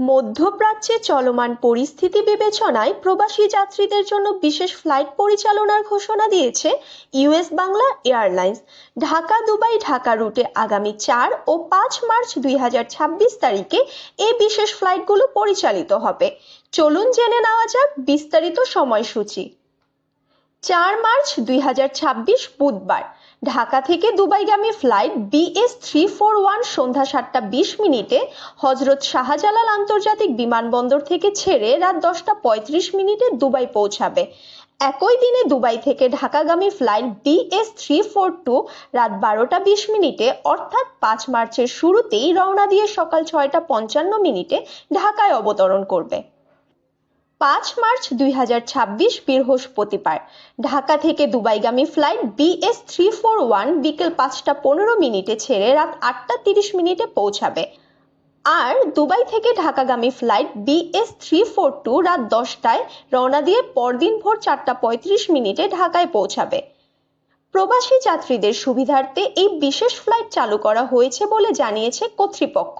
মধ্যপ্রাচ্যে চলমান পরিস্থিতি বিবেচনায় প্রবাসী যাত্রীদের জন্য বিশেষ ফ্লাইট পরিচালনার ঘোষণা দিয়েছে US Bangla airlines. Dhaka Dubai Dhaka রুটে আগামী 4 ও 5 মার্চ 2026 তারিখে এই বিশেষ ফ্লাইটগুলো পরিচালিত হবে। চলুন জেনে নেওয়া যাক বিস্তারিত সময়সূচি। 4 মার্চ 2026 বুধবার ঢাকা থেকে দুবাইগামী ফ্লাইট BS341 সন্ধ্যা 7টা 20 মিনিটে হজরত শাহজালাল আন্তর্জাতিক বিমানবন্দর থেকে ছেড়ে রাত 10টা 35 মিনিটে দুবাই পৌঁছাবে। একই দিনে দুবাই থেকে ঢাকাগামী ফ্লাইট BS342 রাত 12টা 20 মিনিটে অর্থাৎ 5 মার্চের শুরুতেই রওনা দিয়ে সকাল 6টা 55 মিনিটে ঢাকায় অবতরণ করবে। 5 মার্চ 2026 বৃহস্পতিবার ঢাকা থেকে দুবাইগামী ফ্লাইট BS341 বিকেল 5টা 15 মিনিটে ছেড়ে রাত 8টা 30 মিনিটে পৌঁছাবে। আর দুবাই থেকে ঢাকাগামী ফ্লাইট BS342 রাত 10টায় রওনা দিয়ে পরদিন ভোর 4টা 35 মিনিটে ঢাকায় পৌঁছাবে। প্রবাসী যাত্রীদের সুবিধার্থে এই বিশেষ ফ্লাইট চালু করা হয়েছে বলে জানিয়েছে কর্তৃপক্ষ।